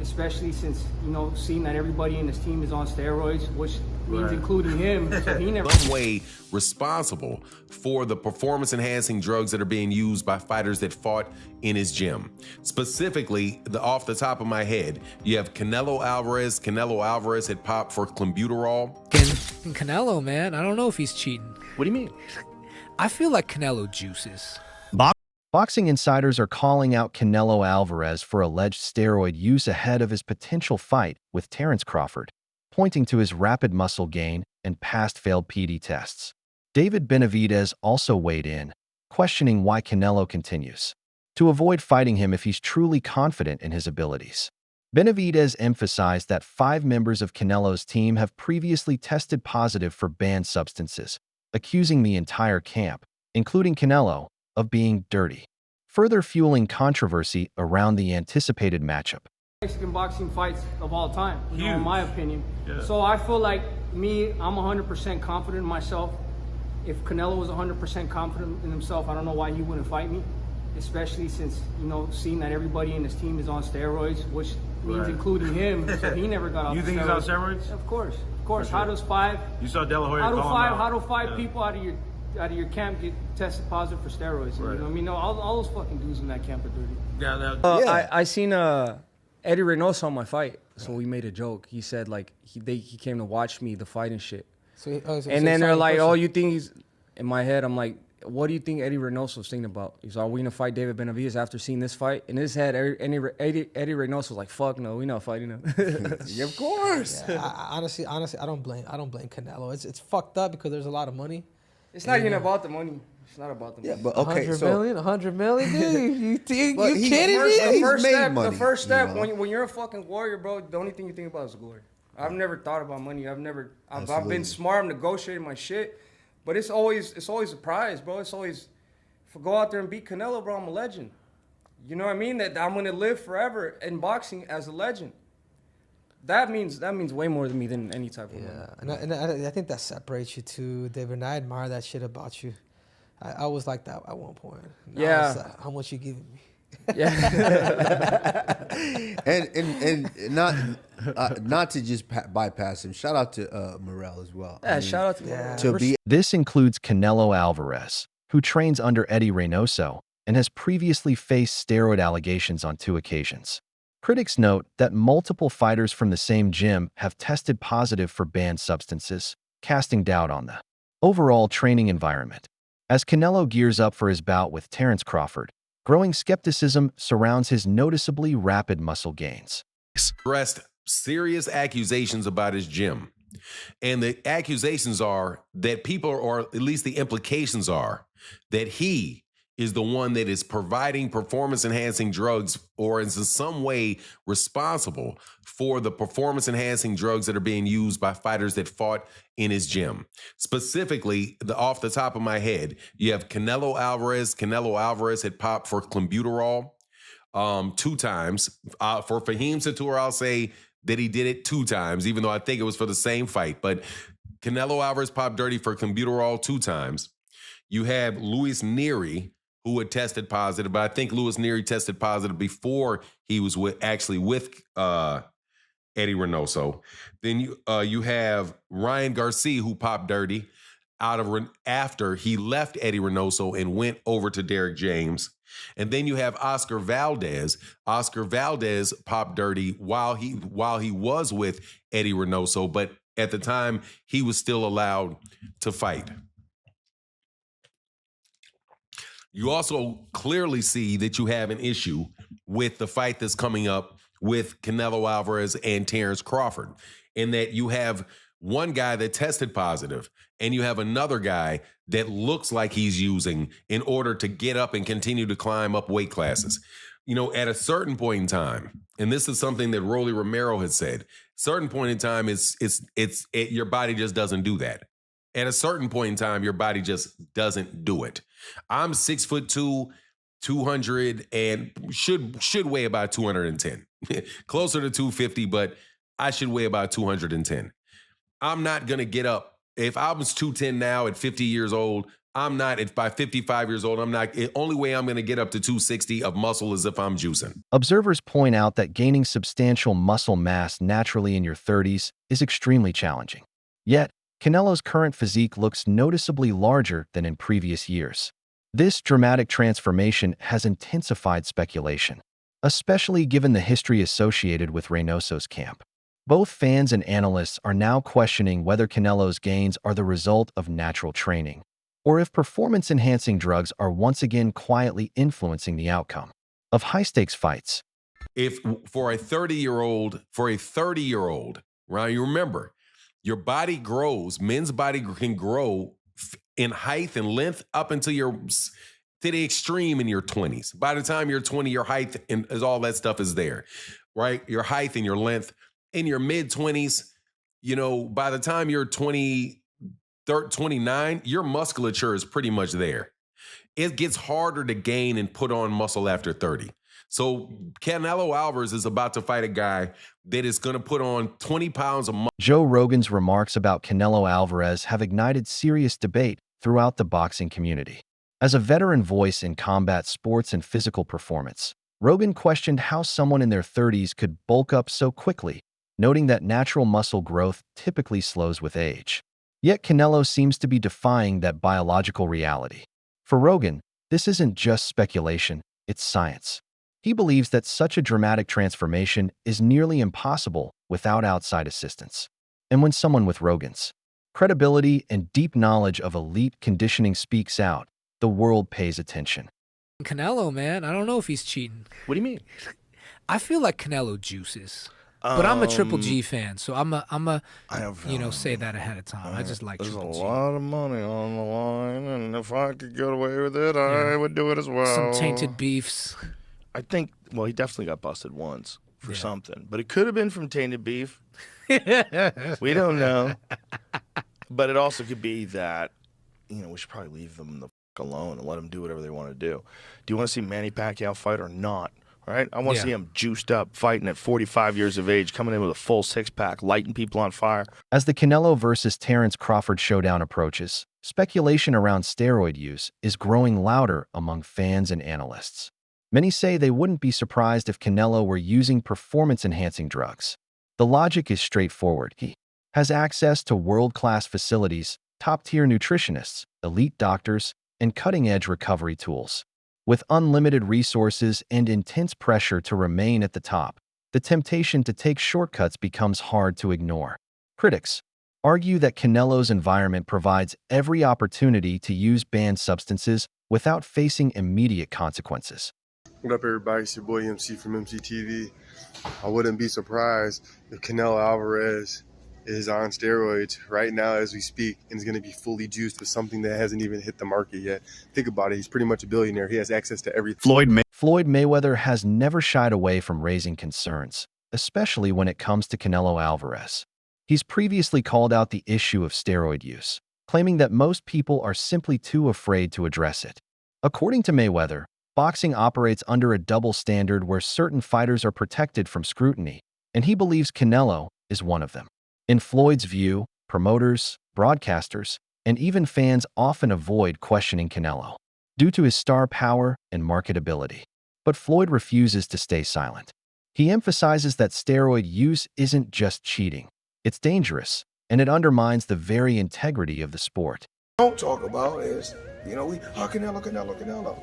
especially since, seeing that everybody in his team is on steroids, which means including him, so he never... Some way responsible for the performance-enhancing drugs that are being used by fighters that fought in his gym. Specifically, off the top of my head, you have Canelo Alvarez. Canelo Alvarez had popped for clenbuterol. And Canelo, man, I don't know if he's cheating. What do you mean? I feel like Canelo juices. Boxing insiders are calling out Canelo Alvarez for alleged steroid use ahead of his potential fight with Terence Crawford, pointing to his rapid muscle gain and past failed PD tests. David Benavidez also weighed in, questioning why Canelo continues to avoid fighting him if he's truly confident in his abilities. Benavidez emphasized that 5 members of Canelo's team have previously tested positive for banned substances, accusing the entire camp, including Canelo, of being dirty, further fueling controversy around the anticipated matchup. Mexican boxing fights of all time, in my opinion. Yeah. So I feel like I'm 100% confident in myself. If Canelo was 100% confident in himself, I don't know why he wouldn't fight me, especially since, seeing that everybody in his team is on steroids, which means including him, so he never got off You think he's on steroids? Of course. Sure. How does You saw De La Hoya how do five people out of your camp get tested positive for steroids? Right. You know what I mean? No, all those fucking dudes in that camp are dirty. I seen Eddie Reynoso on my fight, so we made a joke. He said like he came to watch me the fight and shit. And then they're like, "Oh, you think he's?" In my head, I'm like, "What do you think Eddie Reynoso's thinking about?" He's like, "Are we gonna fight David Benavidez after seeing this fight?" In his head, Eddie Reynoso was like, "Fuck no, we not fighting him." Yeah, of course. Yeah, honestly, I don't blame Canelo. It's fucked up because there's a lot of money. It's not even about the money. It's not about the money. Yeah, but okay, 100 million, dude. You kidding me? The first step, when you're a fucking warrior, bro, the only thing you think about is glory. I've never thought about money. I've been smart. I'm negotiating my shit, but it's always a prize, bro. It's always, if I go out there and beat Canelo, bro, I'm a legend. You know what I mean? That I'm gonna live forever in boxing as a legend. That means way more to me than any type of money. And I think that separates you too, David. And I admire that shit about you. I was like that at one point. Now like, how much you giving me? Yeah. and not to just bypass him. Shout out to Morel as well. Yeah, shout out to Morel. This includes Canelo Alvarez, who trains under Eddie Reynoso and has previously faced steroid allegations on 2 occasions. Critics note that multiple fighters from the same gym have tested positive for banned substances, casting doubt on the overall training environment. As Canelo gears up for his bout with Terence Crawford, growing skepticism surrounds his noticeably rapid muscle gains. Expressed serious accusations about his gym. And the accusations are that people, or at least the implications are, that he is the one that is providing performance-enhancing drugs or is in some way responsible for the performance-enhancing drugs that are being used by fighters that fought in his gym. Specifically, off the top of my head, you have Canelo Alvarez. Canelo Alvarez had popped for clenbuterol 2 times. For Fahim Satur, I'll say that he did it 2 times, even though I think it was for the same fight. But Canelo Alvarez popped dirty for clenbuterol 2 times. You have Luis Nery, who had tested positive, but I think Luis Nery tested positive before he was with Eddie Reynoso. Then you have Ryan Garcia, who popped dirty after he left Eddie Reynoso and went over to Derek James. And then you have Oscar Valdez. Oscar Valdez popped dirty while he was with Eddie Reynoso, but at the time he was still allowed to fight. You also clearly see that you have an issue with the fight that's coming up with Canelo Alvarez and Terence Crawford, in that you have one guy that tested positive and you have another guy that looks like he's using in order to get up and continue to climb up weight classes. You know, at a certain point in time, and this is something that Rolly Romero had said, certain point in time, your body just doesn't do that. At a certain point in time, your body just doesn't do it. I'm 6'2", 200, and should weigh about 210. Closer to 250, but I should weigh about 210. I'm not going to get up. If I was 210 now at 50 years old, I'm not, if by 55 years old, I'm not, the only way I'm going to get up to 260 of muscle is if I'm juicing. Observers point out that gaining substantial muscle mass naturally in your 30s is extremely challenging. Yet, Canelo's current physique looks noticeably larger than in previous years. This dramatic transformation has intensified speculation, especially given the history associated with Reynoso's camp. Both fans and analysts are now questioning whether Canelo's gains are the result of natural training, or if performance-enhancing drugs are once again quietly influencing the outcome of high-stakes fights. If for a 30-year-old, right, you remember, your body grows, men's body can grow in height and length up until to the extreme in your 20s. By the time you're 20, your height and all that stuff is there, right? Your height and your length. In your mid-20s, by the time you're 29, your musculature is pretty much there. It gets harder to gain and put on muscle after 30. So Canelo Alvarez is about to fight a guy that is going to put on 20 pounds of muscle. Joe Rogan's remarks about Canelo Alvarez have ignited serious debate throughout the boxing community. As a veteran voice in combat sports and physical performance, Rogan questioned how someone in their 30s could bulk up so quickly, noting that natural muscle growth typically slows with age. Yet Canelo seems to be defying that biological reality. For Rogan, this isn't just speculation, it's science. He believes that such a dramatic transformation is nearly impossible without outside assistance. And when someone with Rogan's credibility and deep knowledge of elite conditioning speaks out, the world pays attention. Canelo, man, I don't know if he's cheating. What do you mean? I feel like Canelo juices. But I'm a Triple G fan, so I'm a say that ahead of time. I just like Triple G. There's a lot of money on the line, and if I could get away with it, I would do it as well. Some tainted beefs. I think, he definitely got busted once for something, but it could have been from tainted beef. We don't know. But it also could be that, we should probably leave them the fuck alone and let them do whatever they want to do. Do you want to see Manny Pacquiao fight or not? Right? I want to see him juiced up, fighting at 45 years of age, coming in with a full six-pack, lighting people on fire. As the Canelo versus Terence Crawford showdown approaches, speculation around steroid use is growing louder among fans and analysts. Many say they wouldn't be surprised if Canelo were using performance-enhancing drugs. The logic is straightforward. He has access to world-class facilities, top-tier nutritionists, elite doctors, and cutting-edge recovery tools. With unlimited resources and intense pressure to remain at the top, the temptation to take shortcuts becomes hard to ignore. Critics argue that Canelo's environment provides every opportunity to use banned substances without facing immediate consequences. What up, everybody? It's your boy MC from MCTV. I wouldn't be surprised if Canelo Alvarez is on steroids right now as we speak and is going to be fully juiced with something that hasn't even hit the market yet. Think about it. He's pretty much a billionaire. He has access to everything. Floyd Mayweather has never shied away from raising concerns, especially when it comes to Canelo Alvarez. He's previously called out the issue of steroid use, claiming that most people are simply too afraid to address it. According to Mayweather, boxing operates under a double standard where certain fighters are protected from scrutiny, and he believes Canelo is one of them. In Floyd's view, promoters, broadcasters, and even fans often avoid questioning Canelo due to his star power and marketability. But Floyd refuses to stay silent. He emphasizes that steroid use isn't just cheating. It's dangerous, and it undermines the very integrity of the sport. Don't talk about is, Canelo.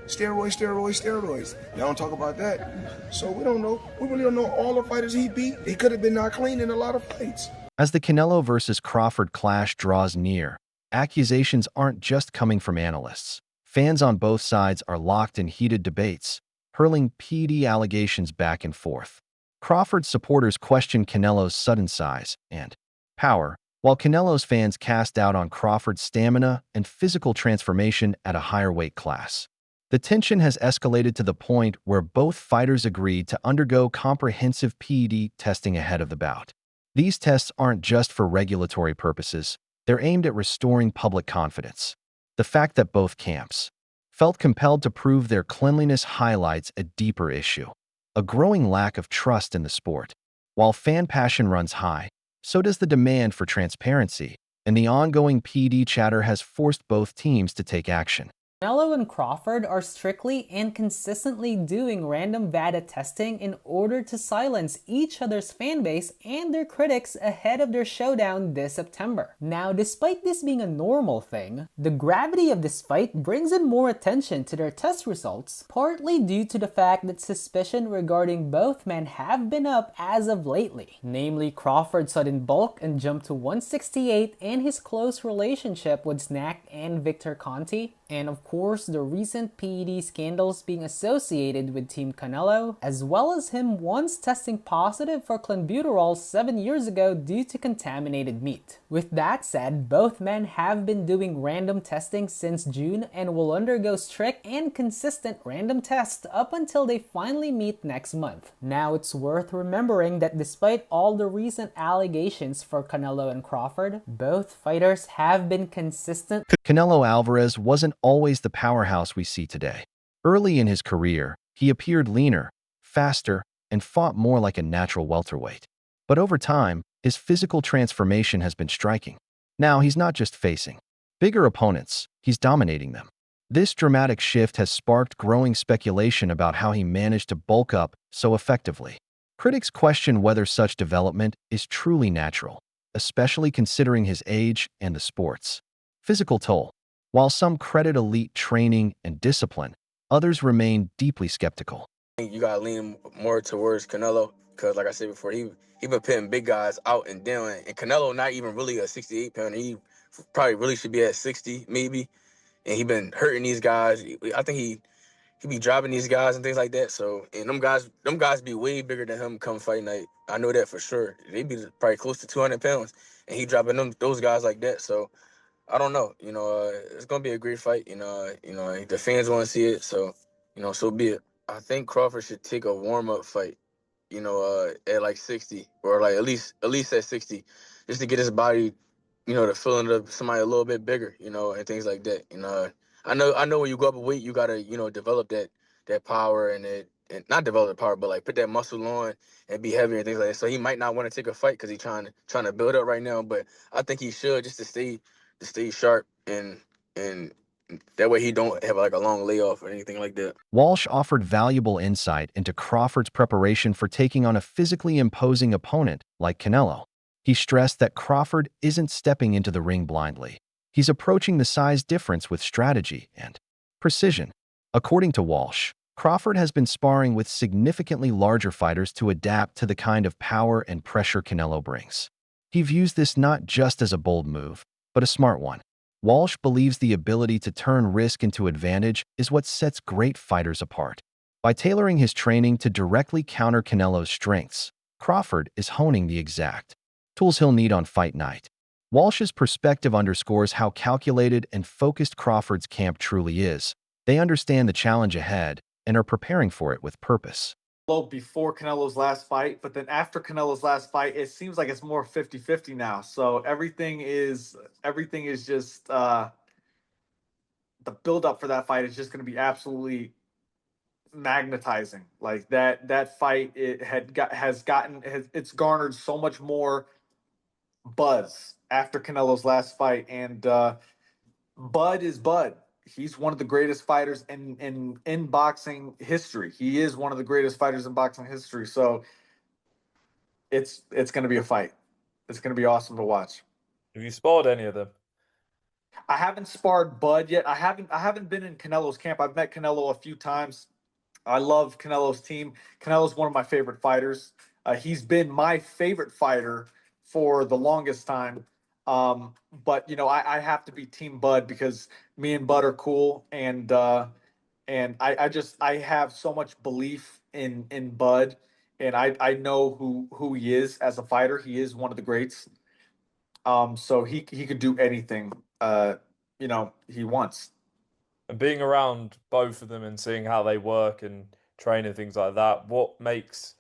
Steroids. They don't talk about that. So we don't know. We really don't know all the fighters he beat. He could have been not clean in a lot of fights. As the Canelo versus Crawford clash draws near, accusations aren't just coming from analysts. Fans on both sides are locked in heated debates, hurling PD allegations back and forth. Crawford's supporters question Canelo's sudden size and power, while Canelo's fans cast doubt on Crawford's stamina and physical transformation at a higher weight class. The tension has escalated to the point where both fighters agreed to undergo comprehensive PED testing ahead of the bout. These tests aren't just for regulatory purposes, they're aimed at restoring public confidence. The fact that both camps felt compelled to prove their cleanliness highlights a deeper issue, a growing lack of trust in the sport. While fan passion runs high, so does the demand for transparency. and the ongoing PD chatter has forced both teams to take action. Canelo and Crawford are strictly and consistently doing random VADA testing in order to silence each other's fanbase and their critics ahead of their showdown this September. Now, despite this being a normal thing, the gravity of this fight brings in more attention to their test results, partly due to the fact that suspicion regarding both men have been up as of lately. Namely, Crawford's sudden bulk and jump to 168 and his close relationship with Snack and Victor Conti, and of course the recent PED scandals being associated with Team Canelo, as well as him once testing positive for clenbuterol 7 years ago due to contaminated meat. With that said, both men have been doing random testing since June and will undergo strict and consistent random tests up until they finally meet next month. Now, it's worth remembering that despite all the recent allegations for Canelo and Crawford, both fighters have been consistent. Canelo Alvarez wasn't always the powerhouse we see today. Early in his career, he appeared leaner, faster, and fought more like a natural welterweight. But over time, his physical transformation has been striking. Now he's not just facing bigger opponents, he's dominating them. This dramatic shift has sparked growing speculation about how he managed to bulk up so effectively. Critics question whether such development is truly natural, especially considering his age and the sport's physical toll. While some credit elite training and discipline, others remain deeply skeptical. You gotta lean more towards Canelo because, like I said before, he been putting big guys out and down. And Canelo not even really a 68-pounder. He probably really should be at 60, maybe. And he been hurting these guys. I think he be dropping these guys and things like that. So, and them guys be way bigger than him come fight night. I know that for sure. They be probably close to 200 pounds, and he dropping those guys like that. So, I don't know. It's gonna be a great fight. The fans want to see it, so so be it. I think Crawford should take a warm-up fight, at like 60 or like at least at 60, just to get his body, to fill into somebody a little bit bigger, and things like that. I know when you go up a weight, you gotta, develop that power and not develop the power, but like put that muscle on and be heavier and things like that. So he might not want to take a fight because he's trying to build up right now, but I think he should just to stay sharp and that way he don't have like a long layoff or anything like that. Walsh offered valuable insight into Crawford's preparation for taking on a physically imposing opponent like Canelo. He stressed that Crawford isn't stepping into the ring blindly. He's approaching the size difference with strategy and precision. According to Walsh, Crawford has been sparring with significantly larger fighters to adapt to the kind of power and pressure Canelo brings. He views this not just as a bold move, but a smart one. Walsh believes the ability to turn risk into advantage is what sets great fighters apart. By tailoring his training to directly counter Canelo's strengths, Crawford is honing the exact tools he'll need on fight night. Walsh's perspective underscores how calculated and focused Crawford's camp truly is. They understand the challenge ahead and are preparing for it with purpose. Before Canelo's last fight, but then after Canelo's last fight, it seems like it's more 50-50 now. So everything is just the build up for that fight is just going to be absolutely magnetizing. Like that fight, it's garnered so much more buzz after Canelo's last fight, and Bud is Bud. He's one of the greatest fighters in boxing history. He is one of the greatest fighters in boxing history. So it's going to be a fight. It's going to be awesome to watch. Have you sparred any of them? I haven't sparred Bud yet. I haven't been in Canelo's camp. I've met Canelo a few times. I love Canelo's team. Canelo's one of my favorite fighters. He's been my favorite fighter for the longest time. But I have to be Team Bud because me and Bud are cool, and I have so much belief in Bud, and I know who he is as a fighter. He is one of the greats. So he could do anything he wants. And being around both of them and seeing how they work and train and things like that, what makes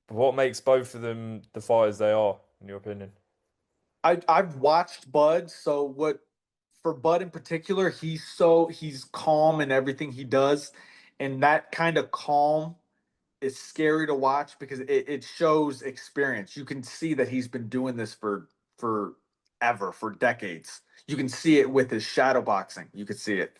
both of them the fighters they are, in your opinion? I've watched Bud, so for Bud in particular, he's calm in everything he does, and that kind of calm is scary to watch because it shows experience. You can see that he's been doing this for forever, for decades. You can see it with his shadow boxing. You could see it.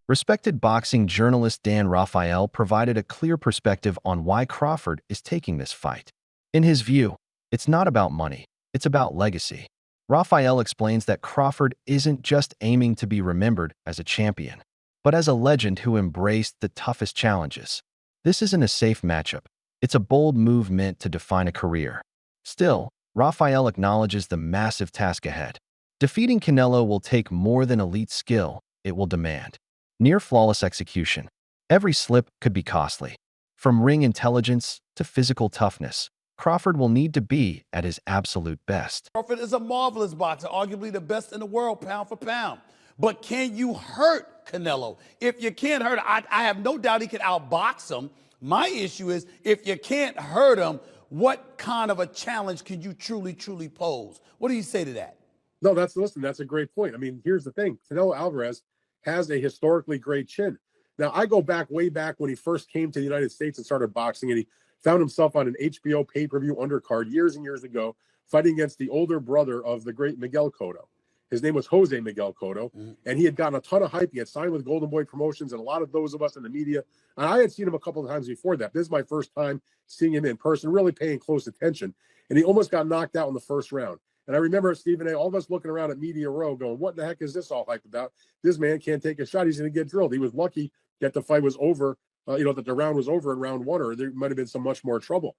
Respected boxing journalist Dan Rafael provided a clear perspective on why Crawford is taking this fight. In his view, it's not about money, it's about legacy. Rafael explains that Crawford isn't just aiming to be remembered as a champion, but as a legend who embraced the toughest challenges. This isn't a safe matchup. It's a bold move meant to define a career. Still, Rafael acknowledges the massive task ahead. Defeating Canelo will take more than elite skill, it will demand near-flawless execution. Every slip could be costly. From ring intelligence to physical toughness, Crawford will need to be at his absolute best. Crawford is a marvelous boxer, arguably the best in the world, pound for pound. But can you hurt Canelo? If you can't hurt him, I have no doubt he can outbox him. My issue is, if you can't hurt him, what kind of a challenge can you truly pose? What do you say to that? No, that's a great point. I mean, here's the thing. Canelo Alvarez has a historically great chin. Now, I go back way back when he first came to the United States and started boxing, and he found himself on an HBO pay-per-view undercard years and years ago, fighting against the older brother of the great Miguel Cotto. His name was Jose Miguel Cotto, and he had gotten a ton of hype. He had signed with Golden Boy Promotions, and a lot of those of us in the media. And I had seen him a couple of times before that. This is my first time seeing him in person, really paying close attention. And he almost got knocked out in the first round. And I remember Stephen A., all of us looking around at Media Row going, what the heck is this all hype about? This man can't take a shot. He's going to get drilled. He was lucky that the fight was over, that the round was over in round one, or there might have been some much more trouble.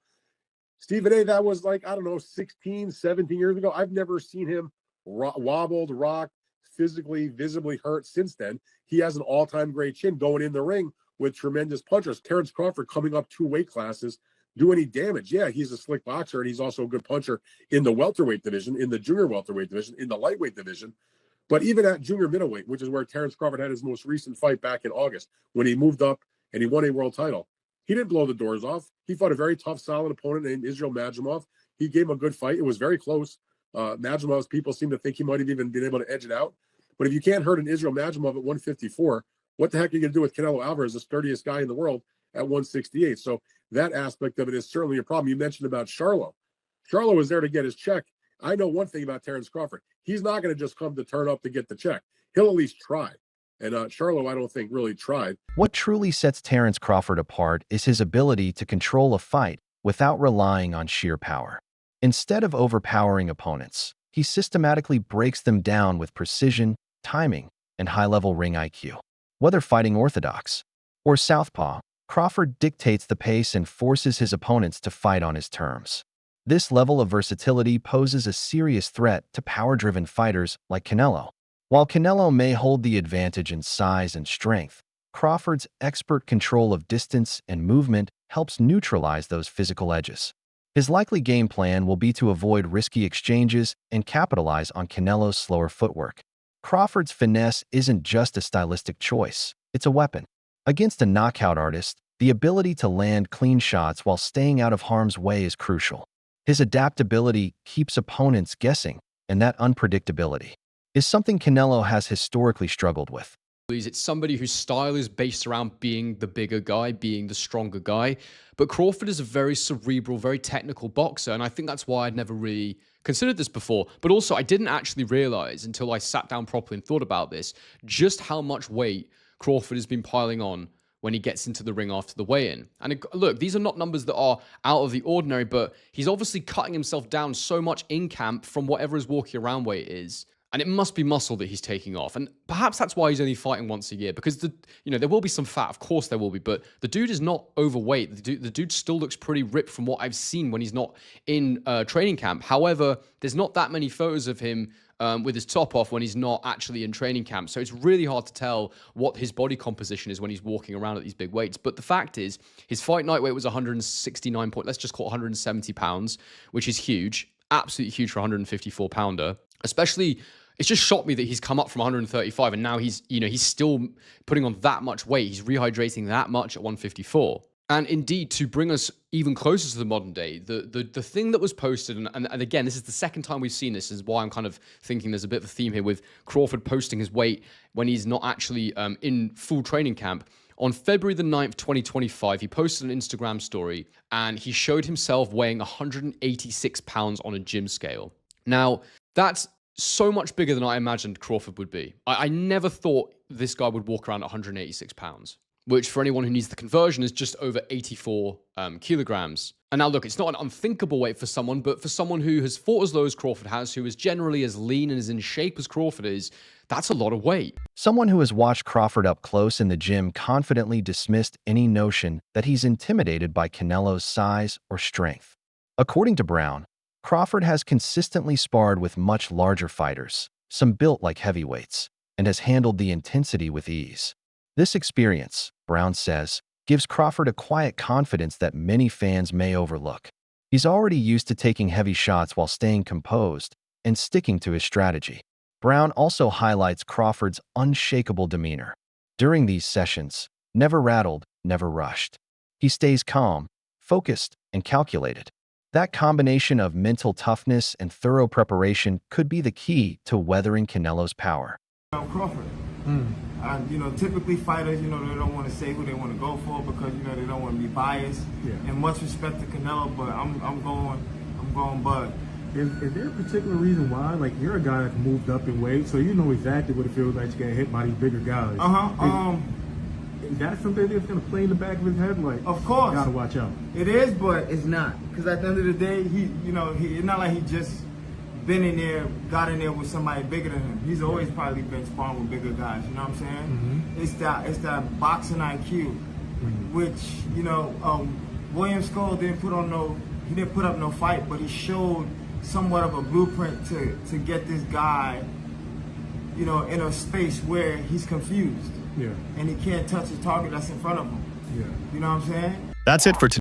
Stephen A., that was like, I don't know, 16, 17 years ago. I've never seen him wobbled, rocked, physically, visibly hurt since then. He has an all-time great chin going in the ring with tremendous punchers. Terence Crawford coming up 2 weight classes. Do any damage? Yeah, he's a slick boxer, and he's also a good puncher in the welterweight division, in the junior welterweight division, in the lightweight division. But even at junior middleweight, which is where Terence Crawford had his most recent fight back in August, when he moved up and he won a world title, he didn't blow the doors off. He fought a very tough, solid opponent named Israel Madrimov. He gave him a good fight. It was very close. Madrimov's people seem to think he might have even been able to edge it out. But if you can't hurt an Israel Madrimov at 154, what the heck are you going to do with Canelo Alvarez, the sturdiest guy in the world, at 168? So that aspect of it is certainly a problem. You mentioned about Charlo. Charlo was there to get his check. I know one thing about Terence Crawford. He's not going to just come to turn up to get the check. He'll at least try. And Charlo, I don't think, really tried. What truly sets Terence Crawford apart is his ability to control a fight without relying on sheer power. Instead of overpowering opponents, he systematically breaks them down with precision, timing, and high-level ring IQ. Whether fighting orthodox or southpaw, Crawford dictates the pace and forces his opponents to fight on his terms. This level of versatility poses a serious threat to power-driven fighters like Canelo. While Canelo may hold the advantage in size and strength, Crawford's expert control of distance and movement helps neutralize those physical edges. His likely game plan will be to avoid risky exchanges and capitalize on Canelo's slower footwork. Crawford's finesse isn't just a stylistic choice, it's a weapon. Against a knockout artist, the ability to land clean shots while staying out of harm's way is crucial. His adaptability keeps opponents guessing, and that unpredictability is something Canelo has historically struggled with. It's somebody whose style is based around being the bigger guy, being the stronger guy. But Crawford is a very cerebral, very technical boxer, and I think that's why I'd never really considered this before. But also, I didn't actually realize until I sat down properly and thought about this, just how much weight Crawford has been piling on when he gets into the ring after the weigh-in. And look, these are not numbers that are out of the ordinary, but he's obviously cutting himself down so much in camp from whatever his walking around weight is. And it must be muscle that he's taking off. And perhaps that's why he's only fighting once a year, because there will be some fat, of course there will be, but the dude is not overweight. The dude still looks pretty ripped from what I've seen when he's not in training camp. However, there's not that many photos of him with his top off when he's not actually in training camp. So it's really hard to tell what his body composition is when he's walking around at these big weights. But the fact is, his fight night weight was 169 let's just call it 170 pounds, which is huge, absolutely huge for a 154 pounder, especially. It's just shocked me that he's come up from 135 and now he's still putting on that much weight. He's rehydrating that much at 154. And indeed, to bring us even closer to the modern day, the thing that was posted, and again, this is the second time we've seen this, is why I'm kind of thinking there's a bit of a theme here with Crawford posting his weight when he's not actually in full training camp. On February the 9th, 2025, he posted an Instagram story and he showed himself weighing 186 pounds on a gym scale. Now, that's so much bigger than I imagined Crawford would be. I never thought this guy would walk around at 186 pounds, which for anyone who needs the conversion is just over 84 kilograms. And now look, it's not an unthinkable weight for someone, but for someone who has fought as low as Crawford has, who is generally as lean and as in shape as Crawford is, that's a lot of weight. Someone who has watched Crawford up close in the gym confidently dismissed any notion that he's intimidated by Canelo's size or strength. According to Brown, Crawford has consistently sparred with much larger fighters, some built like heavyweights, and has handled the intensity with ease. This experience, Brown says, gives Crawford a quiet confidence that many fans may overlook. He's already used to taking heavy shots while staying composed and sticking to his strategy. Brown also highlights Crawford's unshakable demeanor. During these sessions, never rattled, never rushed. He stays calm, focused, and calculated. That combination of mental toughness and thorough preparation could be the key to weathering Canelo's power. Crawford. Typically fighters, they don't want to say who they want to go for because, they don't want to be biased. Yeah. And much respect to Canelo, but I'm going Bud. Is there a particular reason why? Like, you're a guy that's moved up in weight, so you know exactly what it feels like to get hit by these bigger guys. Is that something that's going to play in the back of his head? Like, of course. Gotta watch out. It is, but it's not. Because at the end of the day, it's not like he just been in there, got in there with somebody bigger than him. He's always probably been sparring with bigger guys, you know what I'm saying? Mm-hmm. It's that boxing IQ, which, William Skull didn't put up no fight, but he showed somewhat of a blueprint to get this guy, in a space where he's confused. Yeah. And he can't touch the target that's in front of him. Yeah. You know what I'm saying? That's it for today.